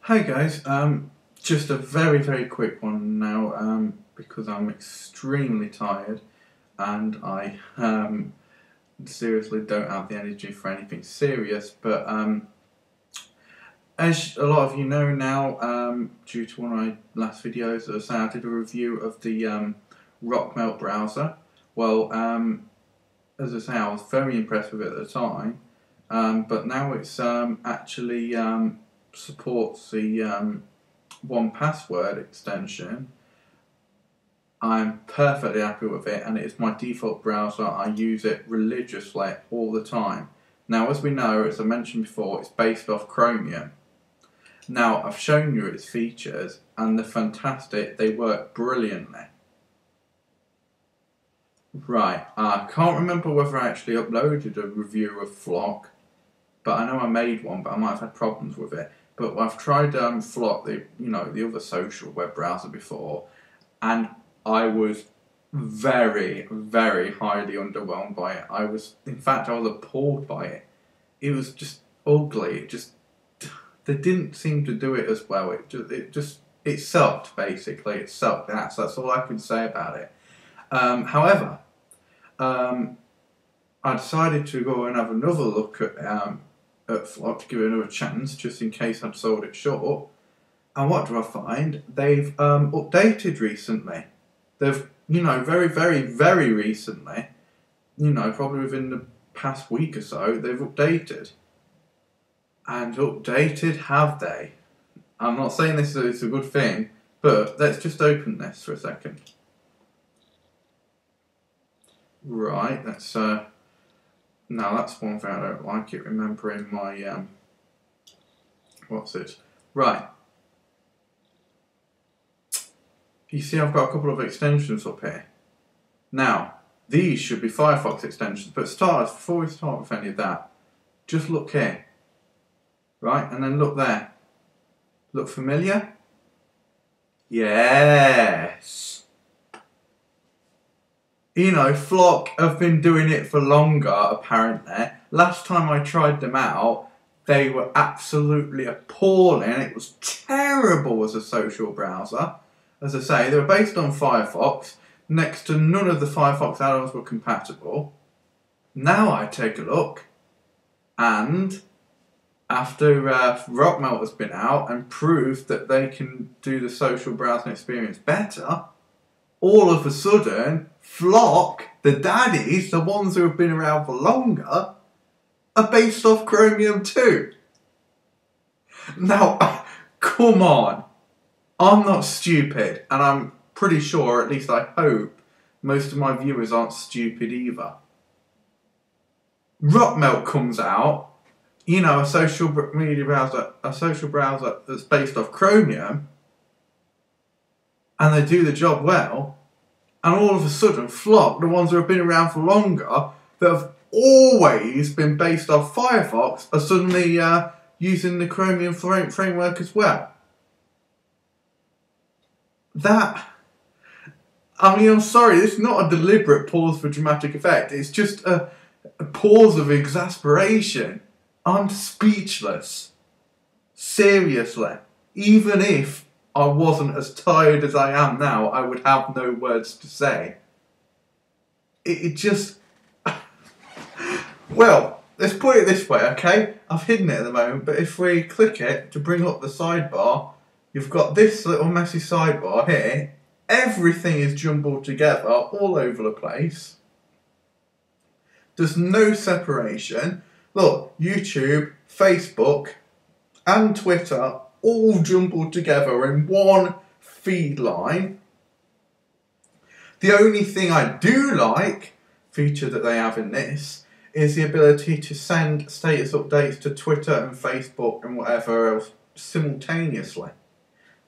Hi guys, just a very quick one now, because I'm extremely tired and I seriously don't have the energy for anything serious, but as a lot of you know now, due to one of my last videos, as I did a review of the Rockmelt browser. Well, as I say, I was very impressed with it at the time, but now it's actually supports the 1Password extension. I'm perfectly happy with it, and it is my default browser. I use it religiously all the time. Now, as we know, as I mentioned before, it's based off Chromium. Now, I've shown you its features, and they're fantastic. They work brilliantly. Right, I can't remember whether I actually uploaded a review of Flock, but I know I made one, but I might have had problems with it. But I've tried Flock, the other social web browser before, and I was very highly underwhelmed by it. In fact, I was appalled by it. It was just ugly. They didn't seem to do it as well. It sucked, basically. It sucked ass. That's all I can say about it. However, I decided to go and have another look at Flock to give it another chance, just in case I'd sold it short. And what do I find? They've updated recently. They've, very recently, probably within the past week or so, they've updated. And updated have they? I'm not saying this is a good thing, but let's just open this for a second. Right, that's now that's one thing I don't like it, remembering my what's it? Right. You see I've got a couple of extensions up here. Now, these should be Firefox extensions, but before we start with any of that, just look here. Right, and then look there. Look familiar? Yes. Flock have been doing it for longer, apparently. Last time I tried them out, they were absolutely appalling. It was terrible as a social browser. As I say, they were based on Firefox. Next to none of the Firefox add-ons were compatible. Now I take a look, and after Rockmelt has been out and proved that they can do the social browsing experience better, all of a sudden, Flock, the daddies, the ones who have been around for longer, are based off Chromium too. Now, come on. I'm not stupid, and I'm pretty sure, at least I hope, most of my viewers aren't stupid either. Rockmelt comes out, a social media browser, a social browser that's based off Chromium, and they do the job well, and all of a sudden Flock, the ones that have been around for longer, that have always been based off Firefox, are suddenly using the Chromium framework as well. I'm sorry, this is not a deliberate pause for dramatic effect. It's just a pause of exasperation. I'm speechless. Seriously. Even if I wasn't as tired as I am now, I would have no words to say. It just... Well, let's put it this way, okay? I've hidden it at the moment, but if we click it to bring up the sidebar, you've got this little messy sidebar here. Everything is jumbled together all over the place. There's no separation. Look, YouTube, Facebook, and Twitter all jumbled together in one feed line. The only thing I do like, feature that they have in this, is the ability to send status updates to Twitter and Facebook and whatever else simultaneously.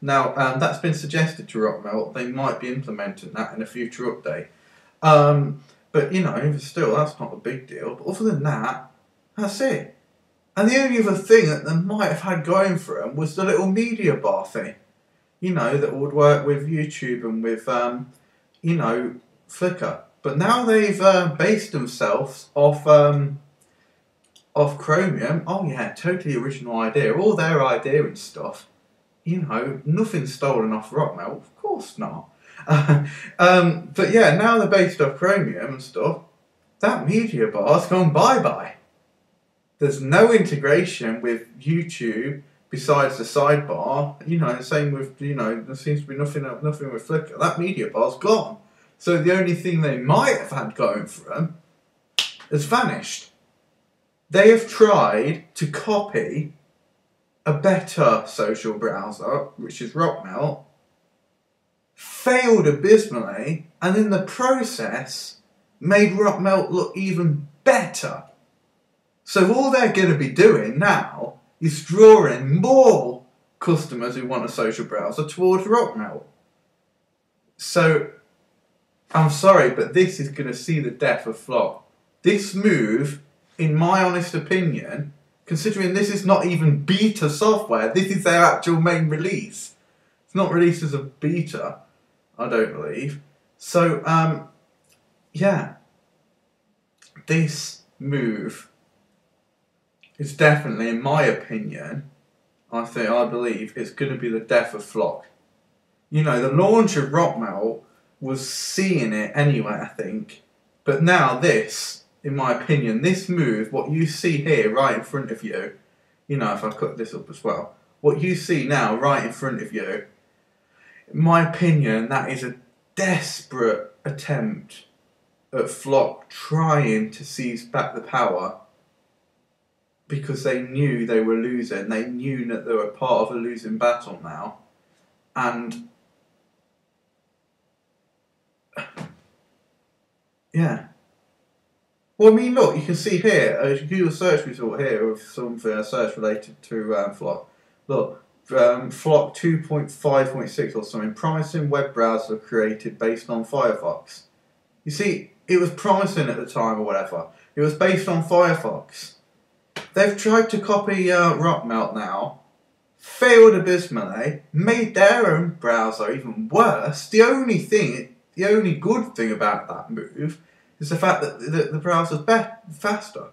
Now, that's been suggested to Rockmelt. They might be implementing that in a future update. But, still, that's not a big deal. But other than that, that's it. And the only other thing that they might have had going for them was the little media bar thing. That would work with YouTube and with, Flickr. But now they've based themselves off Chromium. Oh yeah, totally original idea. All their idea and stuff. you know, nothing's stolen off Rockmelt. Of course not. But yeah, now they're based off Chromium and stuff. That media bar's gone bye-bye. There's no integration with YouTube besides the sidebar. You know, same with, you know, there seems to be nothing with Flickr. That media bar's gone. So the only thing they might have had going for them has vanished. They have tried to copy a better social browser, which is Rockmelt, failed abysmally, and in the process made Rockmelt look even better. So all they're going to be doing now is drawing more customers who want a social browser towards Rockmelt. So, I'm sorry, but this is going to see the death of Flock. This move, in my honest opinion, considering this is not even beta software, this is their actual main release. It's not released as a beta, I don't believe. So, yeah. This move is definitely, in my opinion, I believe, it's going to be the death of Flock. You know, the launch of Rockmelt was seeing it anyway, I think. But now this, in my opinion, this move, what you see here right in front of you, you know, if I cut this up as well, what you see now right in front of you, in my opinion, that is a desperate attempt at Flock trying to seize back the power because they knew they were losing. They knew that they were part of a losing battle now. And yeah. Well, I mean, look, you can see here, a Google search result here of something, a search related to Flock. Look, Flock 2.5.6 or something, promising web browser created based on Firefox. You see, it was promising at the time or whatever. It was based on Firefox. They've tried to copy Rockmelt now, failed abysmally, made their own browser even worse. The only good thing about that move is the fact that the browser's faster.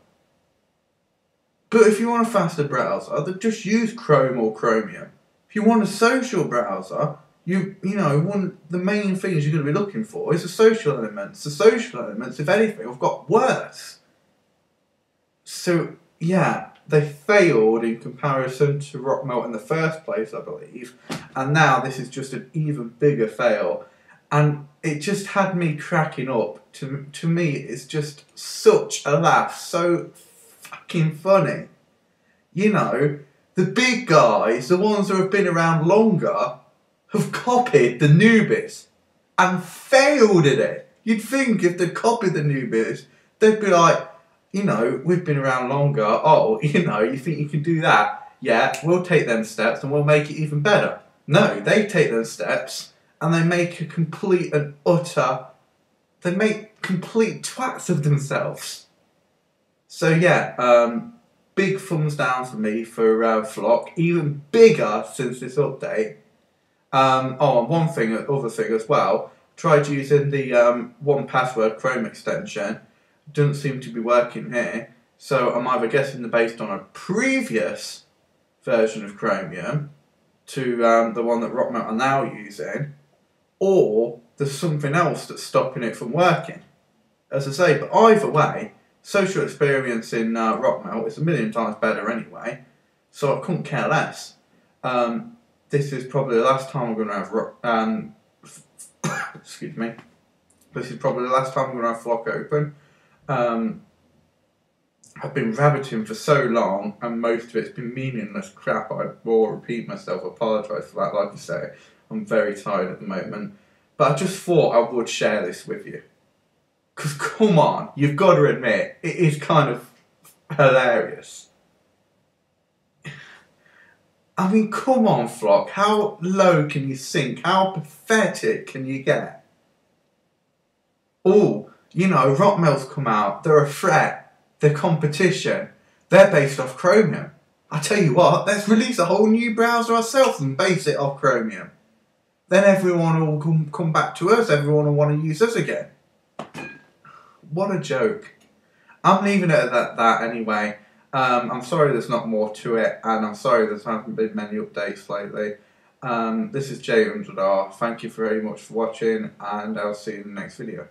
But if you want a faster browser, then just use Chrome or Chromium. If you want a social browser, you know, the main things you're going to be looking for is the social elements. The social elements, if anything, have got worse. So, yeah, they failed in comparison to Rockmelt in the first place, I believe. And now this is just an even bigger fail. And it just had me cracking up. To me, it's just such a laugh. So fucking funny. You know, the big guys, the ones who have been around longer, have copied the newbies and failed at it. You'd think if they copied the newbies, they'd be like, you know, we've been around longer. Oh, you know, you think you can do that? Yeah, we'll take them steps and we'll make it even better. No, they take those steps and they make a complete and utter, they make complete twats of themselves. So yeah, big thumbs down for me for Flock. Even bigger since this update. Oh, and other thing as well. Tried using the 1Password Chrome extension. Doesn't seem to be working here. So I'm either guessing they're based on a previous version of Chromium to the one that Rockmelt are now using, or there's something else that's stopping it from working. As I say, but either way, social experience in Rockmelt is a million times better anyway, so I couldn't care less. This is probably the last time we're going to have excuse me. This is probably the last time we're going to have Flock open. I've been rabbiting for so long, and most of it's been meaningless crap. I will repeat myself. I apologise for that. Like I say, I'm very tired at the moment, but I just thought I would share this with you. Because come on, you've got to admit, it is kind of hilarious. I mean, come on, Flock. How low can you sink? How pathetic can you get? Oh, you know, Rockmelt's come out. They're a threat. They're competition. They're based off Chromium. I tell you what, let's release a whole new browser ourselves and base it off Chromium. Then everyone will come back to us. Everyone will want to use us again. What a joke. I'm leaving it at that anyway. I'm sorry there's not more to it, and I'm sorry there haven't been many updates lately. This is Jay Umdradar. Thank you very much for watching, and I'll see you in the next video.